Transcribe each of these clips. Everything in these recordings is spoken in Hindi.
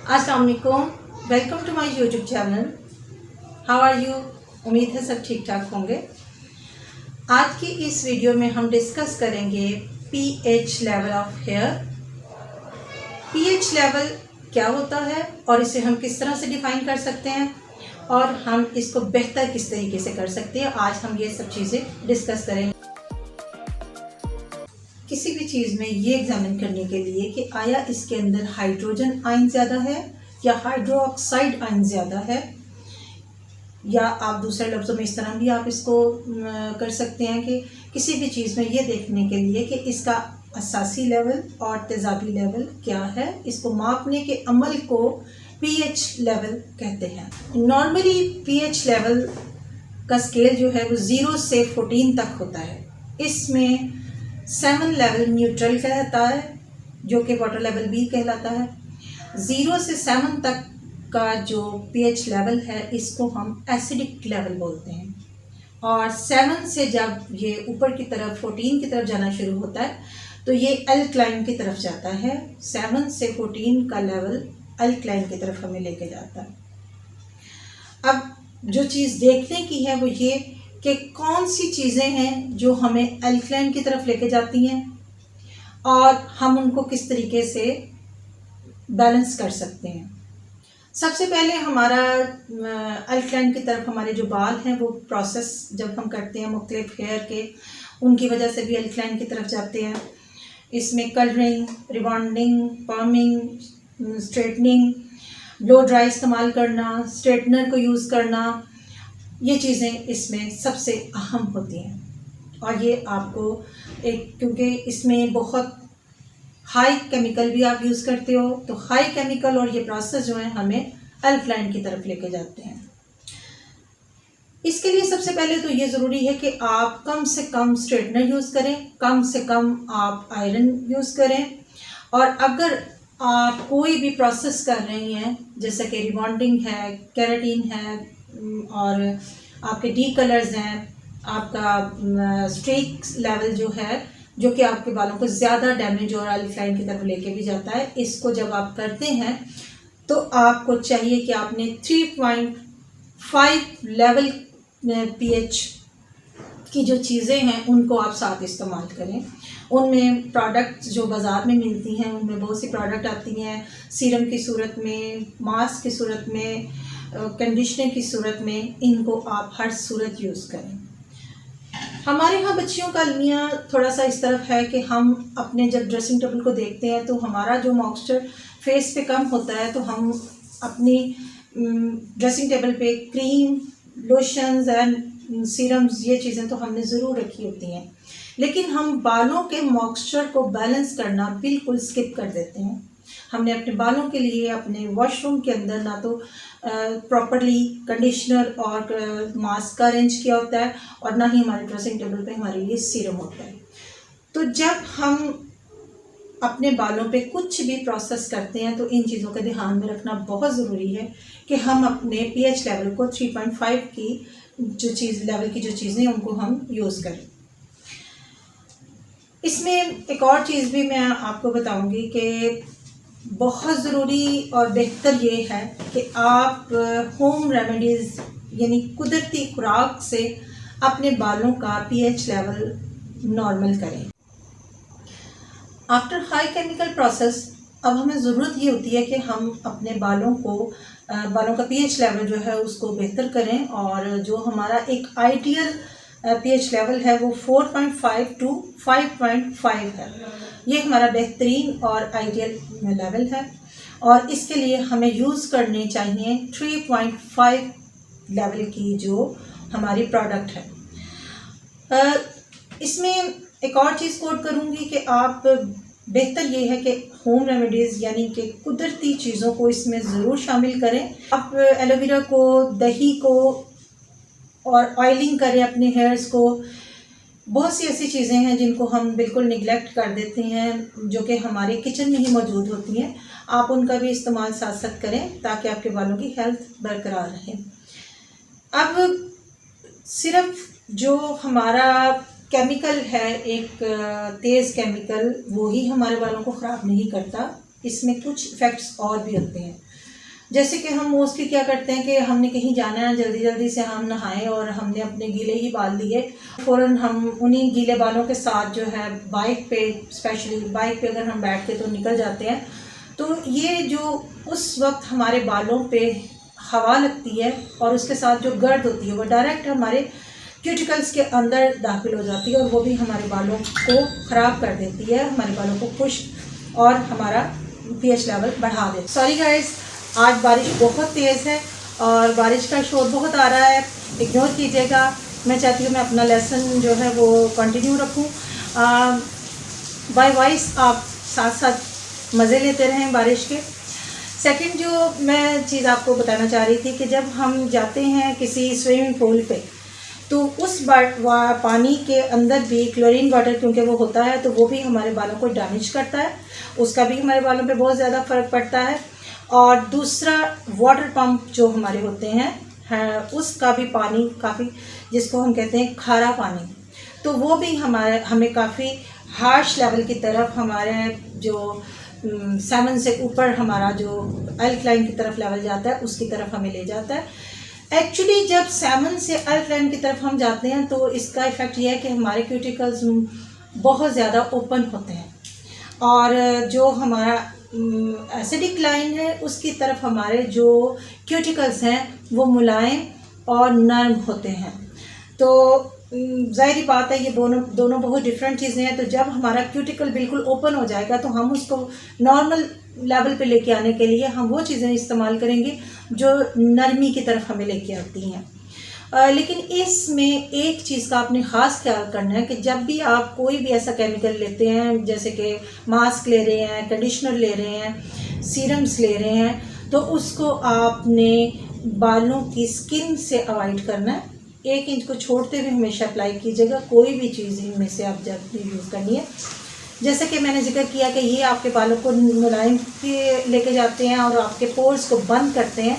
अस्सलाम वालेकुम, welcome to my YouTube channel. How are you? उम्मीद है सब ठीक ठाक होंगे। आज की इस वीडियो में हम डिस्कस करेंगे pH level of hair. PH level क्या होता है और इसे हम किस तरह से डिफाइन कर सकते हैं और हम इसको बेहतर किस तरीके से कर सकते हैं, आज हम ये सब चीज़ें डिस्कस करेंगे। किसी भी चीज़ में ये एग्जामिन करने के लिए कि आया इसके अंदर हाइड्रोजन आयन ज़्यादा है या हाइड्रो ऑक्साइड आयन ज़्यादा है, या आप दूसरे लफ्ज़ों में इस तरह भी आप इसको कर सकते हैं कि किसी भी चीज़ में ये देखने के लिए कि इसका असासी लेवल और तेज़ाबी लेवल क्या है, इसको मापने के अमल को पीएच लेवल कहते हैं। नॉर्मली पीएच लेवल का स्केल जो है वो 0 से 14 तक होता है। इसमें 7 लेवल न्यूट्रल कहलाता है, जो कि वाटर लेवल भी कहलाता है। 0 से 7 तक का जो पीएच लेवल है इसको हम एसिडिक लेवल बोलते हैं, और 7 से जब ये ऊपर की तरफ 14 की तरफ जाना शुरू होता है तो ये अल्कलाइन की तरफ जाता है। 7 से 14 का लेवल अल्कलाइन की तरफ हमें लेके जाता है। अब जो चीज़ देखने की है वो ये कि कौन सी चीज़ें हैं जो हमें अल्कलाइन की तरफ लेके जाती हैं और हम उनको किस तरीके से बैलेंस कर सकते हैं। सबसे पहले हमारा अल्कलाइन की तरफ हमारे जो बाल हैं वो प्रोसेस जब हम करते हैं मुख्तलिफ हेयर के, उनकी वजह से भी अल्कलाइन की तरफ जाते हैं। इसमें colouring, rebonding, perming, straightening, blow dry इस्तेमाल करना, स्ट्रेटनर को यूज़ करना, ये चीज़ें इसमें सबसे अहम होती हैं। और ये आपको क्योंकि इसमें बहुत हाई केमिकल भी आप यूज़ करते हो, तो हाई केमिकल और ये प्रोसेस जो है हमें अल्कलाइन की तरफ लेके जाते हैं। इसके लिए सबसे पहले तो ये ज़रूरी है कि आप कम से कम स्ट्रेटनर यूज़ करें, कम से कम आप आयरन यूज़ करें, और अगर आप कोई भी प्रोसेस कर रही हैं जैसे कि रिबॉन्डिंग है, केराटिन है, और आपके डी कलर्स हैं, आपका स्ट्रेक लेवल जो है जो कि आपके बालों को ज़्यादा डैमेज और अल्कलाइन की तरफ लेके भी जाता है, इसको जब आप करते हैं तो आपको चाहिए कि आपने 3.5 लेवल पीएच की जो चीज़ें हैं उनको आप साथ इस्तेमाल करें। उनमें प्रोडक्ट्स जो बाज़ार में मिलती हैं उनमें बहुत सी प्रोडक्ट आती हैं, सीरम की सूरत में, मास्क की सूरत में, कंडीशनर की सूरत में, इनको आप हर सूरत यूज़ करें। हमारे यहाँ बच्चियों का अलमिया थोड़ा सा इस तरफ है कि हम अपने जब ड्रेसिंग टेबल को देखते हैं तो हमारा जो मॉइस्चर फेस पे कम होता है, तो हम अपनी ड्रेसिंग टेबल पे क्रीम, लोशंस एंड सीरम्स, ये चीज़ें तो हमने ज़रूर रखी होती हैं, लेकिन हम बालों के मॉइस्चर को बैलेंस करना बिल्कुल स्किप कर देते हैं। हमने अपने बालों के लिए अपने वॉशरूम के अंदर ना तो प्रॉपरली कंडीशनर और मास्क का अरेंज किया होता है, और ना ही हमारे ड्रेसिंग टेबल पे हमारे लिए सीरम होता है। तो जब हम अपने बालों पे कुछ भी प्रोसेस करते हैं तो इन चीज़ों का ध्यान में रखना बहुत ज़रूरी है कि हम अपने पीएच लेवल को 3.5 की जो चीज़ लेवल की जो चीज़ें उनको हम यूज़ करें। इसमें एक और चीज़ भी मैं आपको बताऊंगी कि बहुत ज़रूरी और बेहतर ये है कि आप होम रेमेडीज़ यानी कुदरती खुराक से अपने बालों का पीएच लेवल नॉर्मल करें। आफ्टर हाई केमिकल प्रोसेस अब हमें ज़रूरत ये होती है कि हम अपने बालों का पीएच लेवल जो है उसको बेहतर करें, और जो हमारा एक आइडियल पीएच लेवल है वो 4.5 टू 5.5 है। ये हमारा बेहतरीन और आइडियल लेवल है, और इसके लिए हमें यूज़ करने चाहिए 3.5 लेवल की जो हमारी प्रोडक्ट है। इसमें एक और चीज़ कोट करूँगी कि आप बेहतर ये है कि होम रेमेडीज़ यानी कि कुदरती चीज़ों को इसमें ज़रूर शामिल करें। आप एलोवेरा को, दही को, और ऑयलिंग करें अपने हेयर्स को। बहुत सी ऐसी चीज़ें हैं जिनको हम बिल्कुल निगलेक्ट कर देते हैं जो कि हमारे किचन में ही मौजूद होती हैं, आप उनका भी इस्तेमाल साथ साथ करें ताकि आपके बालों की हेल्थ बरकरार रहे। अब सिर्फ जो हमारा केमिकल है, एक तेज़ केमिकल, वो ही हमारे बालों को ख़राब नहीं करता। इसमें कुछ इफ़ेक्ट्स और भी होते हैं। जैसे कि हम मोस्टली क्या करते हैं कि हमने कहीं जाना है, जल्दी जल्दी से हम नहाएं और हमने अपने गीले ही बाल लिए, फ़ौरन हम उन्हीं गीले बालों के साथ जो है बाइक पे, स्पेशली बाइक पे अगर हम बैठ के तो निकल जाते हैं, तो ये जो उस वक्त हमारे बालों पे हवा लगती है और उसके साथ जो गर्द होती है वो डायरेक्ट हमारे क्यूटिकल्स के अंदर दाखिल हो जाती है और वो भी हमारे बालों को ख़राब कर देती है, हमारे बालों को खुश्क और हमारा pH लेवल बढ़ा देती है। सॉरी गाइस, आज बारिश बहुत तेज़ है और बारिश का शोर बहुत आ रहा है, इग्नोर कीजिएगा। मैं चाहती हूँ मैं अपना लेसन जो है वो कंटिन्यू रखूँ। बाय वॉइस आप साथ साथ मज़े लेते रहें बारिश के। सेकंड जो मैं चीज़ आपको बताना चाह रही थी कि जब हम जाते हैं किसी स्विमिंग पूल पे, तो उस पानी के अंदर भी क्लोरीन वाटर क्योंकि वो होता है, तो वो भी हमारे बालों को डैमेज करता है, उसका भी हमारे बालों पे बहुत ज़्यादा फ़र्क पड़ता है। और दूसरा वाटर पंप जो हमारे होते हैं उसका भी पानी काफ़ी, जिसको हम कहते हैं खारा पानी, तो वो भी हमें काफ़ी हार्श लेवल की तरफ, हमारे जो सेवन से ऊपर हमारा जो अल्कलाइन की तरफ लेवल जाता है उसकी तरफ हमें ले जाता है। एक्चुअली जब सेवन से अल्कलाइन की तरफ हम जाते हैं तो इसका इफ़ेक्ट ये है कि हमारे क्यूटिकल्स बहुत ज़्यादा ओपन होते हैं और जो हमारा एसिडिक लाइन है उसकी तरफ हमारे जो क्यूटिकल्स हैं वो मुलायम और नर्म होते हैं। तो ज़ाहिरी बात है ये दोनों बहुत डिफरेंट चीज़ें हैं। तो जब हमारा क्यूटिकल बिल्कुल ओपन हो जाएगा तो हम उसको नॉर्मल लेवल पे लेके आने के लिए हम वो चीज़ें इस्तेमाल करेंगे जो नरमी की तरफ हमें लेके आती हैं। लेकिन इसमें एक चीज़ का आपने ख़ास ख्याल करना है कि जब भी आप कोई भी ऐसा केमिकल लेते हैं, जैसे कि मास्क ले रहे हैं, कंडीशनर ले रहे हैं, सीरम्स ले रहे हैं, तो उसको आपने बालों की स्किन से अवॉइड करना है। 1 इंच को छोड़ते हुए हमेशा अप्लाई कीजिएगा कोई भी चीज़ इनमें से आप जब यूज़ करनी है। जैसे कि मैंने जिक्र किया कि ये आपके बालों को मुलायम लेके जाते हैं और आपके पोर्स को बंद करते हैं।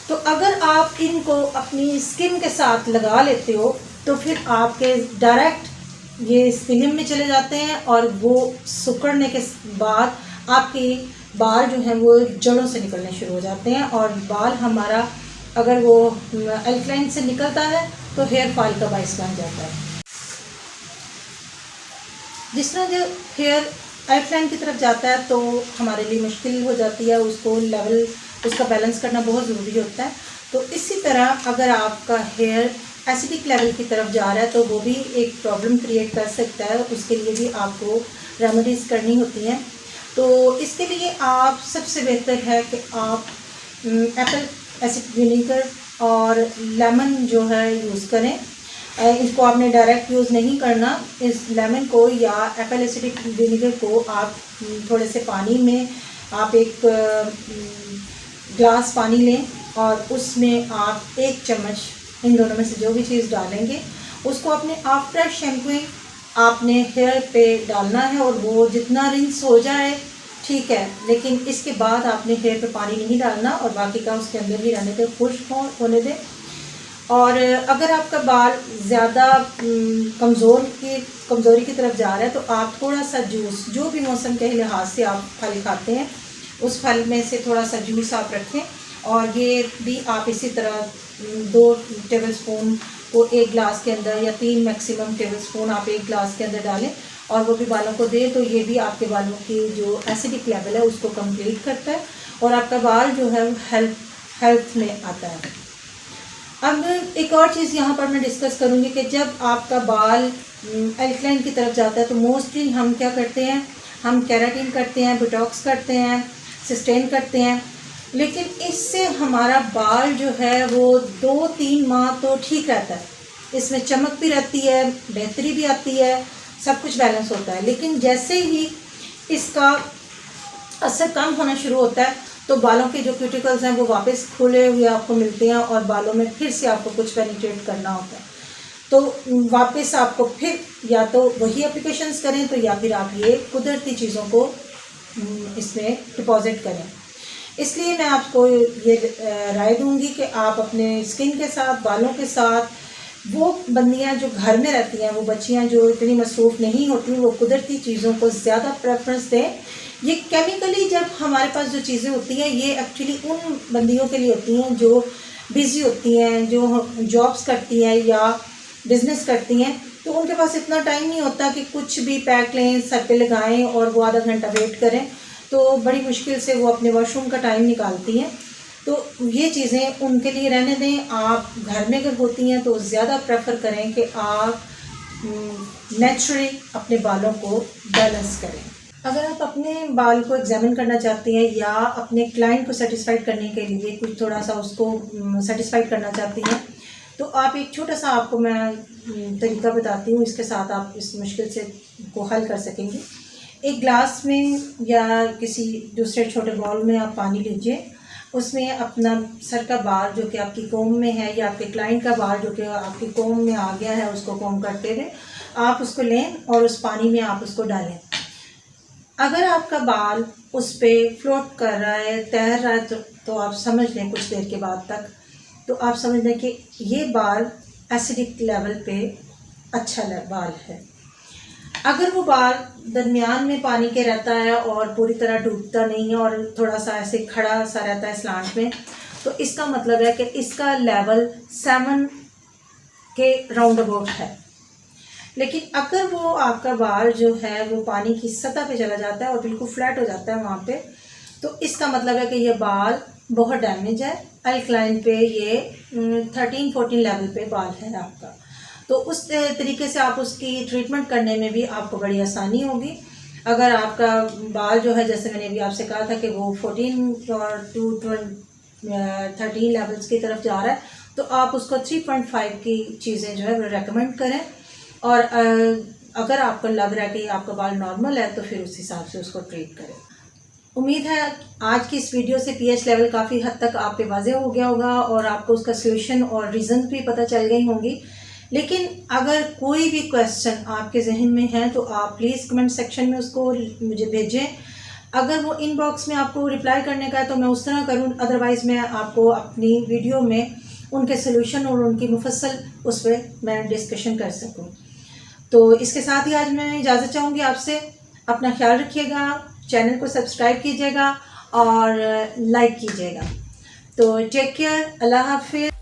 तो अगर आप इनको अपनी स्किन के साथ लगा लेते हो तो फिर आपके डायरेक्ट ये स्पिनिंग में चले जाते हैं और वो सुकड़ने के बाद आपके बाल जो हैं वो जड़ों से निकलने शुरू हो जाते हैं और बाल हमारा अगर वो अल्कलाइन से निकलता है तो हेयर फॉल का बाइस बन जाता है। जिस तरह जो हेयर अल्कलाइन की तरफ जाता है तो हमारे लिए मुश्किल हो जाती है, उसको लेवल उसका बैलेंस करना बहुत ज़रूरी होता है। तो इसी तरह अगर आपका हेयर एसिडिक लेवल की तरफ जा रहा है तो वो भी एक प्रॉब्लम क्रिएट कर सकता है, उसके लिए भी आपको रेमेडीज़ करनी होती हैं। तो इसके लिए आप सबसे बेहतर है कि आप एप्पल एसिड विनेगर और लेमन जो है यूज़ करें। इसको आपने डायरेक्ट यूज़ नहीं करना, इस लेमन को या एप्पल एसिडिक विनेगर को आप थोड़े से पानी में आप एक ग्लास पानी लें और उसमें आप 1 चम्मच इन दोनों में से जो भी चीज़ डालेंगे उसको अपने आफ्टर शैम्पूइंग आपने हेयर पे डालना है और वो जितना रिंस हो जाए ठीक है, लेकिन इसके बाद आपने हेयर पे पानी नहीं डालना और बाकी का उसके अंदर ही रहने दें, खुश्क होने दें। और अगर आपका बाल ज़्यादा कमज़ोरी की तरफ जा रहा है तो आप थोड़ा सा जूस, जो भी मौसम के लिहाज से आप फल खाते हैं उस फल में से थोड़ा सा जूस आप रखें और ये भी आप इसी तरह 2 टेबलस्पून को 1 ग्लास के अंदर या 3 मैक्सिमम टेबलस्पून आप 1 ग्लास के अंदर डालें और वो भी बालों को दें। तो ये भी आपके बालों की जो एसिडिक लेवल है उसको कंप्लीट करता है और आपका बाल जो है हेल्थ में आता है। अब एक और चीज़ यहाँ पर मैं डिस्कस करूँगी कि जब आपका बाल अल्कलाइन की तरफ जाता है तो मोस्टली हम क्या करते हैं, हम केराटिन करते हैं, बोटॉक्स करते हैं, सस्टेन करते हैं, लेकिन इससे हमारा बाल जो है वो 2-3 माह तो ठीक रहता है, इसमें चमक भी रहती है, बेहतरी भी आती है, सब कुछ बैलेंस होता है। लेकिन जैसे ही इसका असर कम होना शुरू होता है तो बालों के जो क्यूटिकल्स हैं वो वापस खुले हुए आपको मिलते हैं और बालों में फिर से आपको कुछ पेनिट्रेट करना होता है। तो वापस आपको फिर या तो वही एप्लीकेशंस करें तो या फिर आप ये कुदरती चीज़ों को इसमें डिपॉजिट करें। इसलिए मैं आपको ये राय दूंगी कि आप अपने स्किन के साथ, बालों के साथ, वो बंदियां जो घर में रहती हैं, वो बच्चियां जो इतनी मसरूफ़ नहीं होती, वो कुदरती चीज़ों को ज़्यादा प्रेफरेंस दें ये केमिकली जब हमारे पास जो चीज़ें होती हैं ये एक्चुअली उन बंदियों के लिए होती हैं जो बिज़ी होती हैं, जो जॉब्स करती हैं या बिज़नेस करती हैं, तो उनके पास इतना टाइम नहीं होता कि कुछ भी पैक लें, सर पे लगाएं और वो आधा घंटा वेट करें। तो बड़ी मुश्किल से वो अपने वॉशरूम का टाइम निकालती हैं। तो ये चीज़ें उनके लिए रहने दें। आप घर में अगर होती हैं तो ज़्यादा प्रेफर करें कि आप नेचुरली अपने बालों को बैलेंस करें। अगर आप अपने बाल को एग्जामिन करना चाहती हैं या अपने क्लाइंट को सेटिस्फाइड करने के लिए कुछ थोड़ा सा उसको सेटिस्फाइड करना चाहती हैं, तो आप एक छोटा सा आपको मैं तरीका बताती हूँ, इसके साथ आप इस मुश्किल से को हल कर सकेंगी। एक ग्लास में या किसी दूसरे छोटे बाउल में आप पानी लीजिए, उसमें अपना सर का बाल जो कि आपकी कोम में है या आपके क्लाइंट का बाल जो कि आपकी कोम में आ गया है उसको कोम करते हुए आप उसको लें और उस पानी में आप उसको डालें। अगर आपका बाल उस पर फ्लोट कर रहा है, तैर रहा है, तो आप समझ लें कुछ देर के बाद तक, तो आप समझ लें कि ये बाल एसिडिक लेवल पे अच्छा बाल है। अगर वो बाल दरमियान में पानी के रहता है और पूरी तरह डूबता नहीं है और थोड़ा सा ऐसे खड़ा सा रहता है स्लांट में, तो इसका मतलब है कि इसका लेवल 7 के राउंड अबाउट है। लेकिन अगर वो आपका बाल जो है वो पानी की सतह पे चला जाता है और बिल्कुल फ्लैट हो जाता है वहाँ पे, तो इसका मतलब है कि ये बाल बहुत डैमेज है। अल्कलाइन पे ये 13-14 लेवल पे बाल है आपका। तो उस तरीके से आप उसकी ट्रीटमेंट करने में भी आपको बड़ी आसानी होगी। अगर आपका बाल जो है, जैसे मैंने अभी आपसे कहा था कि वो 14 और 13 लेवल्स की तरफ जा रहा है, तो आप उसको 3.5 की चीज़ें जो है वो रेकमेंड करें। और अगर आपको लग रहा है कि आपका बाल नॉर्मल है तो फिर उस हिसाब से उसको ट्रीट करें। उम्मीद है आज की इस वीडियो से पीएच लेवल काफ़ी हद तक आप पे वाज़ेह हो गया होगा और आपको उसका सॉल्यूशन और रीज़न भी पता चल गई होंगी। लेकिन अगर कोई भी क्वेश्चन आपके जहन में है तो आप प्लीज़ कमेंट सेक्शन में उसको मुझे भेजें। अगर वो इनबॉक्स में आपको रिप्लाई करने का है तो मैं उस तरह करूँ, अदरवाइज़ मैं आपको अपनी वीडियो में उनके सॉल्यूशन और उनकी मुफस्सल उस पर मैं डिस्कशन कर सकूँ। तो इसके साथ ही आज मैं इजाज़त चाहूँगी आपसे। अपना ख्याल रखिएगा, चैनल को सब्सक्राइब कीजिएगा और लाइक कीजिएगा। तो टेक केयर, अल्लाह हाफिज़।